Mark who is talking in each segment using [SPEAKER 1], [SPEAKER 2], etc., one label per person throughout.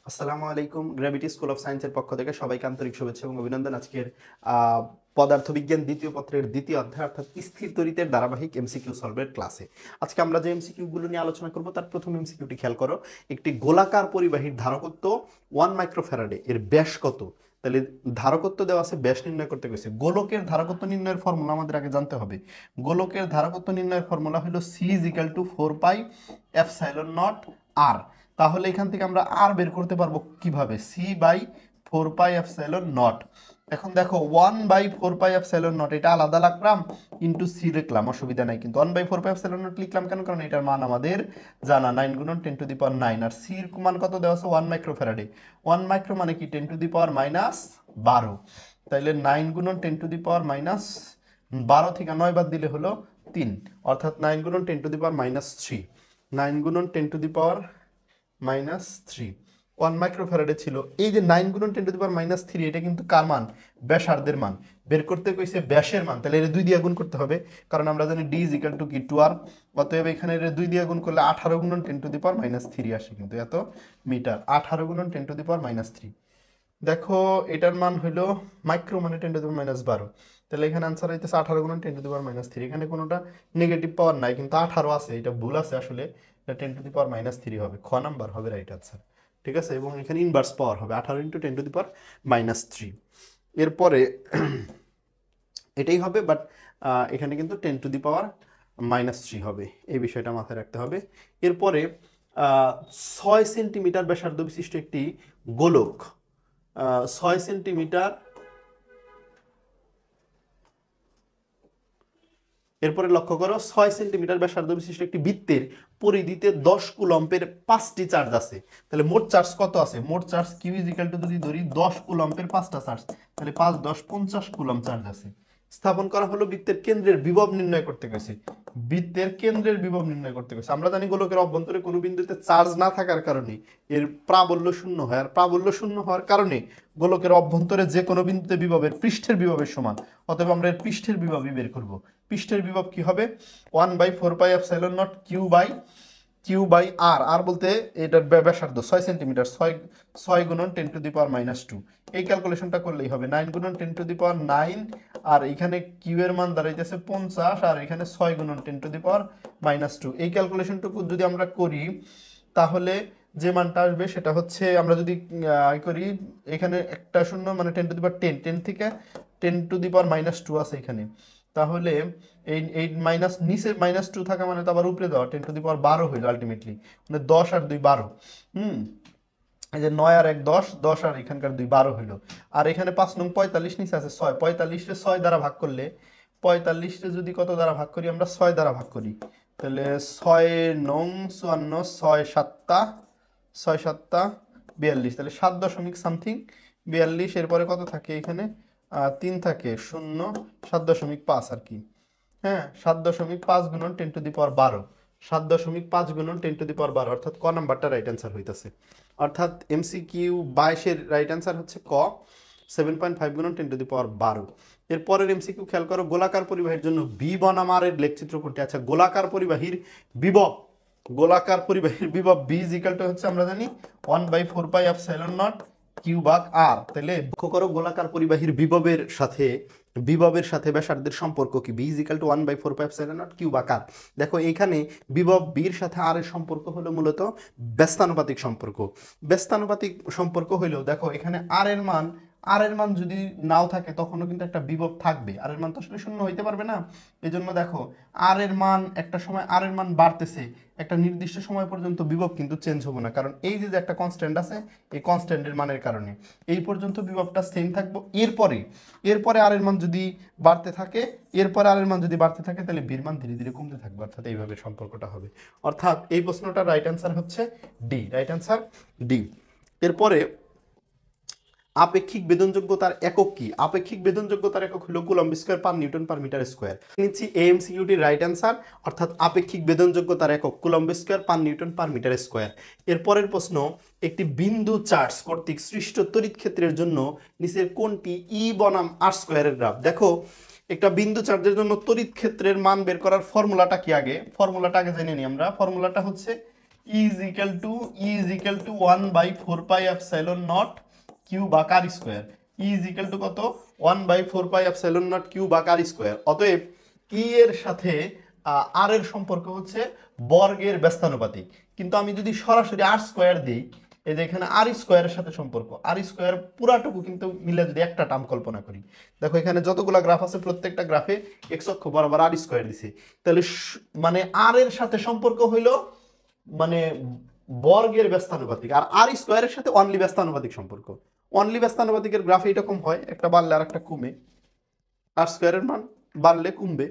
[SPEAKER 1] আসসালামু আলাইকুম। Gravity school of সায়েন্সের পক্ষ থেকে সবাইকে আন্তরিক শুভেচ্ছা এবং অভিনন্দন। আজকের পদার্থবিজ্ঞান দ্বিতীয় পত্রের দ্বিতীয় অধ্যায় অর্থাৎ স্থির তড়িতের ধারাবাহিক এমসিকিউ সলভের ক্লাসে আজকে আমরা যে এমসিকিউগুলো নিয়ে আলোচনা করব তার প্রথম এমসিকিউটি খেয়াল করো। একটি গোলাকার পরিবাহীর ধারকত্ব 1 মাইক্রোফ্যারাডে, এর ব্যাস কত? তাহলে ধারকত্ব দেওয়া আছে, ব্যাস নির্ণয় করতে গেছে। গোলকের ধারকত্ব নির্ণয়ের ফর্মুলা আমাদের আগে জানতে হবে। গোলকের ধারকত্ব নির্ণয়ের ফর্মুলা হলো C = 4 পাই এপসাইলন নট আর। তাহলে এখান থেকে আমরা আর বের করতে পারবো কিভাবে? C/4 pi epsilon not. এখন দেখো 1/4 পাই এপসাইলন নট, এটা আলাদা রাখলাম, ইন্টু সি লিখলাম, অসুবিধা নাই। কিন্তু 1/4 পাই এপসাইলন নট লিখলাম কেন? কারণ এটার মান আমাদের জানা, 9 × 10⁻৯। আর সির মান কত দেওয়া আছে? 1 মাইক্রোফ্যারাডে। 1 মাইক্রো মানে কি? 10⁻−12। তাইলে 9 × 10⁻−12 থেকে 9 বাদ দিলে হলো 3, অর্থাৎ 9 × 10⁻³ 9 × 10⁻³ 1 মাইক্রোফ্যারাডে ছিল। এই যে 9 × 10⁻³ এটা কিন্তু কার মান? ব্যাসার্ধের মান। বের করতে কইছে ব্যাসের মান, তাহলে এর 2 দিয়ে গুণ করতে হবে, কারণ আমরা জানি D = 2R। অতএব এখানে এর 2 দিয়ে গুণ করলে 18 × 10⁻³ আসে, কিন্তু এত মিটার। 18 × 10⁻³ দেখো এটার মান হইলো মাইক্রো মানে 10⁻12। তাহলে এখানে আনসার হইতেছে 18 × 10⁻³ এখানে কোনোটা নেগেটিভ পাওয়ার নাই, কিন্তু 18 আছে, এটা ভুল আছে আসলে। এটা 10⁻³ হবে, খ নাম্বার হবে রাইট আনসার। ঠিক আছে, এবং এখানে ইনভার্স পাওয়ার হবে 18 × 10⁻³ এরপরে এটাই হবে, বাট এখানে কিন্তু 10⁻³ হবে, এই বিষয়টা মাথায় রাখতে হবে। এরপরে 6 সেন্টিমিটার ব্যাসার্ধ বিশিষ্ট একটি গোলক, 6 সেন্টিমিটার, এরপরে লক্ষ্য করো 6 সেন্টিমিটার ব্যাসার্ধ বিশিষ্ট একটি বৃত্তের পরিধিতে 10 কুলম্বের 5টি চার্জ আছে। তাহলে মোট চার্জ কত আছে? মোট চার্জ Q = যদি ধরি 10 কুলম্বের 5টা চার্জ, তাহলে 5 × 10 50 কুলম্ব চার্জ আছে। স্থাপন করা হলো, বৃত্তের কেন্দ্রের বিভব নির্ণয় করতে গেছে। বৃত্তের কেন্দ্রের বিভব নির্ণয় করতে গেছে। আমরা জানি গোলকের অভ্যন্তরে কোনো বিন্দুতে চার্জ না থাকার কারণে এর প্রাবল্য শূন্য হয়, আর প্রাবল্য শূন্য হওয়ার কারণে গোলকের অভ্যন্তরে যে কোনো বিন্দুতে বিভবের পৃষ্ঠের বিভবের সমান। অতএব আমরা এর পৃষ্ঠের বিভবই বের করব। পৃষ্ঠের বিভব কি হবে? 1/4 পাই এপসাইলন নট Q/R। আর বলতে এটার ব্যাসার্ধ 6 সেন্টিমিটার, 6 × 10⁻²। এই ক্যালকুলেশনটা করলেই হবে। 9 × 10⁻৯ আর এখানে কিউ এর মান দাঁড়াইতেছে 50, আর এখানে 6 × 10⁻²। এই ক্যালকুলেশনটুকু যদি আমরা করি তাহলে যে মানটা আসবে সেটা হচ্ছে, আমরা যদি করি এখানে একটা শূন্য মানে 10⁻10, 10 থেকে 10⁻² আছে এখানে, তাহলে এই মাইনাস নিচে -2 থাকা মানে তো আবার উপরে দেওয়া 10⁻12 হইল আলটিমেটলি, মানে 10 আর 2 12। এই যে 9 আর 1 10, 10 আর এখানকার 2 12 হইল। আর এখানে 5 নং 45 নিচে আছে 6, 45 রে 6 দ্বারা ভাগ করলে, 45 রে যদি কত দ্বারা ভাগ করি? আমরা 6 দ্বারা ভাগ করি, তাহলে 6 নং 54, 6 7 42, তাহলে 7 দশমিক সামথিং 42। এরপরে কত থাকে এখানে? 3 থাকে, 0 7.5 আর কি। হ্যাঁ, 7.5 × 10⁻12, 7.5 × 10⁻12, অর্থাৎ ক নাম্বারটা রাইট অ্যান্সার হইতেছে। অর্থাৎ MCQ 22-এর রাইট অ্যান্সার হচ্ছে ক, 7.5 × 10⁻12। এরপরের MCQ খেয়াল করো, গোলাকার পরিবাহীর জন্য বি বনাম আর এর লেখচিত্র কোনটি? আচ্ছা, গোলাকার পরিবাহীর বিভব, বি ইকুয়াল টু হচ্ছে আমরা জানি 1/4 পাই এপসাইলন নট Q/R। তাহলে লক্ষ্য করো গোলাকার পরিবাহীর বিভবের সাথে ব্যাসার্ধের সম্পর্ক কি? B = 1/4 pi epsilon not Q/R। দেখো এইখানে বিভব বির সাথে আর এর সম্পর্ক হলো মূলত ব্যস্তানুপাতিক সম্পর্ক হইলেও দেখো এখানে আর এর মান যদি নাও থাকে তখনও কিন্তু একটা বিভব থাকবে। আর এর মান তো আসলে শূন্য হইতে পারবে না। এই জন্য দেখো আর এর মান একটা সময় আর এর মান বাড়তেছে, একটা নির্দিষ্ট সময় পর্যন্ত বিভব কিন্তু চেঞ্জ হবে না, কারণ এই যে একটা কনস্ট্যান্ট আছে, এই কনস্ট্যান্টের মানের কারণে এই পর্যন্ত বিভবটা সেম থাকবো। এরপরে আর এর মান যদি বাড়তে থাকে, তাহলে বির মান ধীরে ধীরে কমতে থাকবে, অর্থাৎ এইভাবে সম্পর্কটা হবে। অর্থাৎ এই প্রশ্নটার রাইট অ্যান্সার হচ্ছে ডি, রাইট অ্যান্সার ডি। এরপরে আপেক্ষিক বেদনযোগ্যতার একক কি? আপেক্ষিক বেদনযোগ্যতার একক হলো coulomb square per newton per metre square. নিচ্ছি এমসিকিউটির রাইট অ্যান্সার, অর্থাৎ আপেক্ষিক বেদনযোগ্যতার একক coulomb square per newton per metre square. এরপরের প্রশ্ন, একটি বিন্দু চার্জ কর্তৃক সৃষ্ট তড়িৎ ক্ষেত্রের জন্য নিচের কোনটি ই বনাম আর স্কয়ারের গ্রাফ? দেখো একটা বিন্দু চার্জের জন্য তড়িৎ ক্ষেত্রের মান বের করার ফর্মুলাটা কি? ফর্মুলাটা আগে জেনে নিই আমরা। ফর্মুলাটা হচ্ছে E is equal to 1/4πε0 Q বা কার স্কোয়ার। E কত 1/4πε0 কিউ বা কার স্কোয়ার। অতএব ই এর সাথে আর এর সম্পর্ক হচ্ছে বর্গের ব্যস্তানুপাতিক। কিন্তু আমি যদি সরাসরি আর স্কোয়ার দিই, এই যে এখানে আর স্কোয়ারের সাথে সম্পর্ক, আর স্কোয়ার পুরাটুকু কিন্তু মিলে যদি একটা টার্ম কল্পনা করি, দেখো এখানে যতগুলো গ্রাফ আছে প্রত্যেকটা গ্রাফে এক্স অক্ষ বরাবর আর স্কোয়ার দিছে, তাহলে মানে আর এর সাথে সম্পর্ক হইলো মানে বর্গের ব্যস্তানুপাতিক, আর আর স্কোয়ারের সাথে অনলি ব্যস্তানুপাতিক সম্পর্ক। অনলি ব্যস্তানুপাতিকের গ্রাফ এরকম হয়, একটা বাড়লে আর একটা কমে, আর স্কোয়ারের মান বাড়লে কমবে।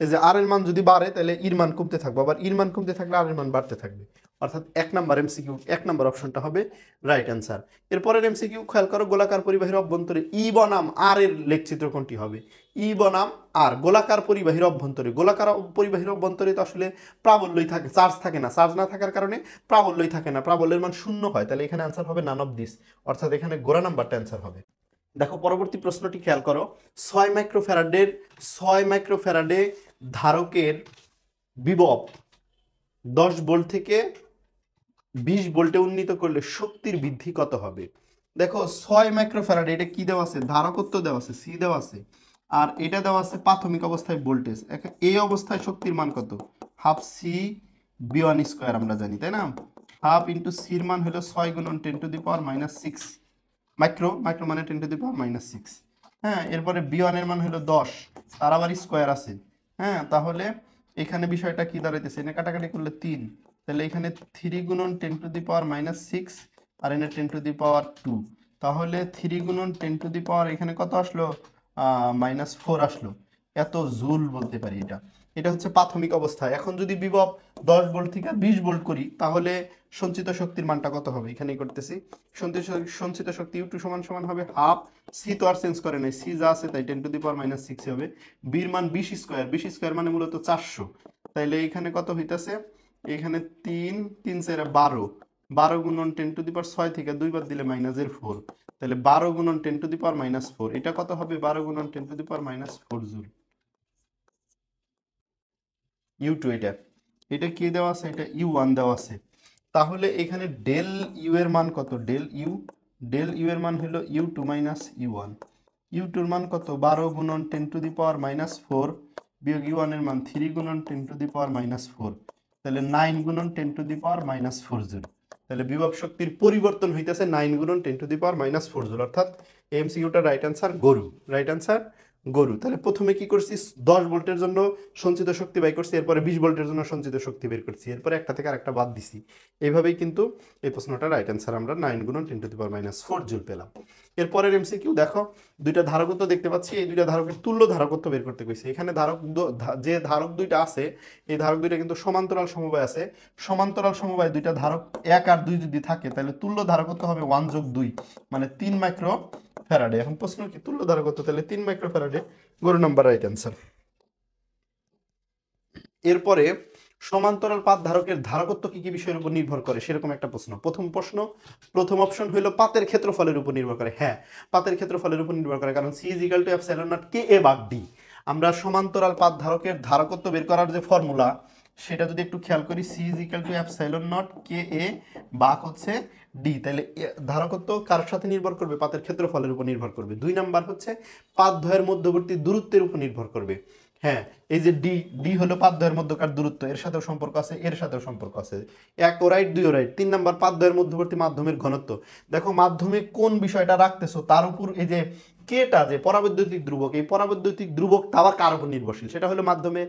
[SPEAKER 1] এই যে আর এর মান যদি বাড়ে তাহলে ইর মান কমতে থাকবে, আবার ইর মান কমতে থাকলে আর এর মান বাড়তে থাকবে। অর্থাৎ 1 নাম্বার এমসিকিউ 1 নাম্বার অপশনটা হবে রাইট অ্যান্সার। এরপরের এমসিকিউ খেয়াল করো, গোলাকার পরিবাহীর অভ্যন্তরে ই বনাম আর এর লেখচিত্র কোনটি হবে? ই বনাম আর গোলাকার পরিবাহীর অভ্যন্তরে, গোলাকার পরিবাহীর অভ্যন্তরে তো আসলে প্রাবল্যই থাকে, চার্জ থাকে না, চার্জ না থাকার কারণে প্রাবল্যই থাকে না, প্রাবল্যের মান 0 হয়, তাহলে এখানে অ্যান্সার হবে নান অফ দিস, অর্থাৎ এখানে গোড়া নাম্বারটা অ্যান্সার হবে। দেখো পরবর্তী প্রশ্নটি খেয়াল করো, 6 মাইক্রোফ্যারাডে ধারকের বিভব 10 ভোল্ট থেকে 20 ভোল্টে উন্নীত করলে শক্তির বৃদ্ধি কত হবে? দেখো 6 মাইক্রোফ্যারাডে, এটা কি দেওয়া আছে? ধারকত্ব দেওয়া আছে, সি দেওয়া আছে, আর এটা দেওয়া আছে প্রাথমিক অবস্থায় ভোল্টেজ। এই অবস্থায় শক্তির মান কত? হাফ সি বি1 স্কোয়ার আমরা জানি, তাই না? হাফ ইন্টু সির মান হলো 6 গুণন 10⁻⁻6 মাইক্রো মানে 10⁻⁻6। হ্যাঁ, এরপরে বি1 এর মান হলো 10, তার আবার স্কোয়ার আছে। হ্যাঁ, তাহলে এখানে বিষয়টা কি দাঁড়াইতেছে? এনে কাটাকাটি করলে 3, তাহলে এখানে 3 গুণন 10⁻⁻6 আর এনে 10⁻2, তাহলে 3 গুণন 10 এখানে কত আসলো? -4 আসলো। এত জুল বলতে পারি এটা। এটা হচ্ছে প্রাথমিক অবস্থায়। এখন যদি বিভব 10 ভোল্ট থেকে 20 ভোল্ট করি, তাহলে সঞ্চিত শক্তির মানটা কত হবে? এখানেই করতেছি। সঞ্চিত শক্তি ইউ টু সমান হবে হাফ, সি তো আর চেঞ্জ করে নাই, সি যা আছে তাই 10⁻⁻6 হবে। বির মান 20 স্কোয়ার, 20 স্কোয়ার মানে মূলত 400, তাইলে এখানে কত হইতাছে? এখানে 3 3 4 12, 12 গুণন 10⁻6 থেকে 2 বার দিলে -4, তাহলে 12 গুণন 10⁻4, এটা কত হবে? 12 গুণন 10⁻4 জুল। U2 এটা কি দেওয়া আছে? এটা U1 দেওয়া আছে। তাহলে এখানে ডেল ইউ এর মান কত? ডেল ইউ এর মান হলো U2 - U1। U2 এর মান কত? 12 গুণন 10⁻4 বিয়োগ U1 এর মান 3 গুণন 10⁻4, তাহলে 9 গুণন 10⁻4 জুল। তাহলে বিভব শক্তির পরিবর্তন হইতেছে 9 গুণন 10⁻4 জুল, অর্থাৎ এমসিকিউটা রাইট অ্যান্সার গরু, রাইট অ্যান্সার গরু। তাহলে প্রথমে কি করছি? 10 ভোল্টের জন্য সঞ্চিত শক্তি বের করছি, এরপরে 20 ভোল্টের জন্য সঞ্চিত শক্তি বের করছি, এরপরে একটা থেকে আরেকটা বাদ দিছি। এইভাবেই কিন্তু এই প্রশ্নটা রাইট অ্যান্সার আমরা 9 গুণন 10⁻4 জুল পেলাম। এরপরের এমসিকিউ দেখো, দুইটা ধারকত্ব দেখতে পাচ্ছি, এই দুইটা ধারকের তুল্য ধারকত্ব বের করতে কইছে। এখানে যে ধারক দুইটা আছে, এই ধারক দুইটা কিন্তু সমান্তরাল সমবায় আছে। সমান্তরাল সমবায় দুইটা ধারক 1 আর 2 যদি থাকে, তাহলে তুল্য ধারকত্ব হবে 1 যোগ 2 মানে 3 মাইক্রো ফ্যারাডে। এখন প্রশ্ন কি? তুল্য ধারকত্ব, তাহলে 3 মাইক্রো ফ্যারাডে, গরু নাম্বার রাইট অ্যান্সার। এরপরে সমান্তরাল পাত ধারকের ধারকত্ব কি কি বিষয়ের উপর নির্ভর করে সেরকম একটা প্রশ্ন। প্রথম অপশন হলো পাতের ক্ষেত্রফলের উপর নির্ভর করে। হ্যাঁ, পাতের ক্ষেত্রফলের উপর নির্ভর করে, কারণ C is equal to epsilon not কে এ ভাগ ডি। আমরা সমান্তরাল পাত ধারকের ধারকত্ব বের করার যে ফর্মুলা, সেটা যদি একটু খেয়াল করি, C is equal to epsilon not কে এ ভাগ হচ্ছে ডি। তাহলে ধারকত্ব কার সাথে নির্ভর করবে? পাতের ক্ষেত্রফলের উপর নির্ভর করবে। 2 নাম্বার হচ্ছে পাতদ্বয়ের মধ্যবর্তী দূরত্বের উপর নির্ভর করবে। হ্যাঁ, এই যে ডি হলো পাতদ্বয়ের মধ্যকার দূরত্ব, এর সাথেও সম্পর্ক আছে, এর সাথেও সম্পর্ক আছে। 1 ও রাইট 2 ও রাইট। 3 নাম্বার পাতদ্বয়ের মধ্যবর্তী মাধ্যমের ঘনত্ব। দেখো মাধ্যমে কোন বিষয়টা রাখতেছো তার উপর, এই যে কেটা যে পরাবৈদ্যুতিক ধ্রুবক, এই পরাবৈদ্যুতিক ধ্রুবকটা আবার কার উপর নির্ভরশীল? সেটা হলো মাধ্যমে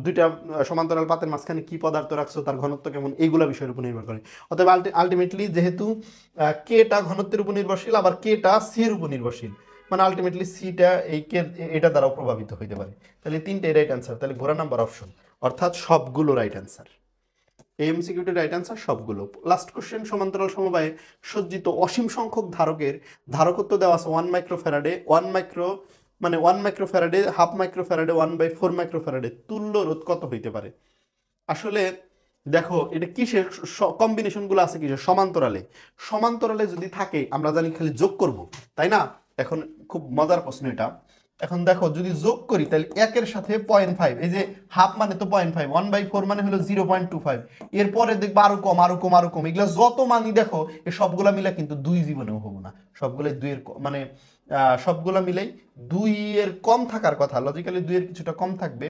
[SPEAKER 1] দুইটা সমান্তরাল পাতের মাঝখানে কি পদার্থ রাখছো, তার ঘনত্ব কেমন, এইগুলা বিষয়ের উপর নির্ভর করে। অতএব আলটিমেটলি যেহেতু কেটা ঘনত্বের উপর নির্ভরশীল, আবার কেটা সির উপর নির্ভরশীল, মানে আলটিমেটলি সিটা এই কে এটা দ্বারা প্রভাবিত হইতে পারে। তাহলে 3টাই রাইট অ্যান্সার, তাহলে ঘোড়া নাম্বার অপশন, অর্থাৎ সবগুলো রাইট অ্যান্সার। এমসিকিউটি রাইট অ্যান্সার সবগুলো। লাস্ট কোশ্চেন, সমান্তরাল সমবায়ে সজ্জিত অসীম সংখ্যক ধারকের ধারকত্ব দেওয়া আছে 1 মাইক্রোফ্যারাডে, 1 মাইক্রোফ্যারাডে, হাফ মাইক্রোফ্যারাডে, 1/4 মাইক্রোফ্যারাডে, তুল্য রোধ কত হইতে পারে? আসলে দেখো এটা কিসের কম্বিনেশনগুলো আছে, কিসের? সমান্তরালে যদি থাকে আমরা জানি খালি যোগ করব, তাই না? এখন খুব মজার প্রশ্ন এটা। এখন দেখো যদি যোগ করি তাহলে 1 এর সাথে 0.5, এই যে হাফ মানে তো 0.5, 1/4 মানে হলো 0.25, এরপরে দেখবা আরো কম আরো কম আরো কম, এগুলা যত মানই দেখো এই সবগুলা মিলা কিন্তু 2 জীবনেও হবো না, সবগুলাই 2 এর মানে সবগুলা মিলাই 2 এর কম থাকার কথা, লজিক্যালি 2 এর কিছুটা কম থাকবে।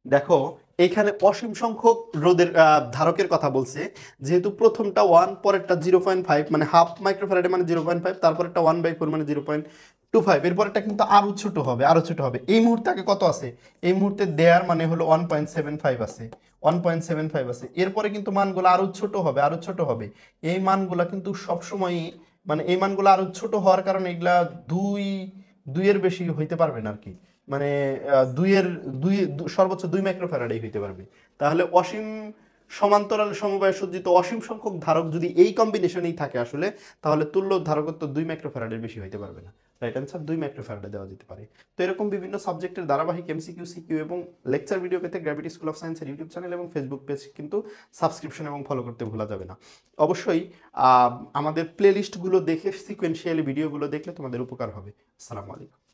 [SPEAKER 1] দেখো এইখানে অসীম সংখ্যক রোধের ধারকের কথা বলছে, যেহেতু প্রথমটা 1, পরেরটা 0.5 মানে হাফ মাইক্রোফ্যারাডে মানে 0.5, তারপরেরটা 1/4 মানে 0.25, এরপরটা কিন্তু আরো ছোট হবে আরো ছোট হবে। এই মুহূর্তে আগে কত আছে, এই মুহূর্তে দেয়ার মানে হলো 1.75 আছে, 1.75 আছে, এরপরে কিন্তু মানগুলো আরো ছোট হবে আরো ছোট হবে। এই মানগুলা কিন্তু সবসময়ই মানে এই মানগুলো আরো ছোট হওয়ার কারণে এগুলা দুই দুইয়ের বেশি হইতে পারবে না আর কি, মানে দুইয়ের সর্বোচ্চ 2 মাইক্রোফ্যারাডেই হইতে পারবে। তাহলে অসীম সমান্তরাল সমবায় সজ্জিত অসীম সংখ্যক ধারক যদি এই কম্বিনেশনেই থাকে আসলে, তাহলে তুল্য ধারকত্ব 2 মাইক্রোফ্যারাডের বেশি হইতে পারবে না। রাইট অ্যান্সার 2 মাইক্রোফ্যারাডে দেওয়া যেতে পারে। তো এরকম বিভিন্ন সাবজেক্টের ধারাবাহিক এমসিকিউ, সিকিউ এবং লেকচার ভিডিও পেতে গ্র্যাভিটি স্কুল অফ সায়েন্সের ইউটিউব চ্যানেল এবং ফেসবুক পেজ কিন্তু সাবস্ক্রিপশন এবং ফলো করতে ভোলা যাবে না। অবশ্যই আমাদের প্লেলিস্টগুলো দেখে সিকোয়েন্সিয়ালি ভিডিওগুলো দেখলে তোমাদের উপকার হবে। আসসালামু আলাইকুম।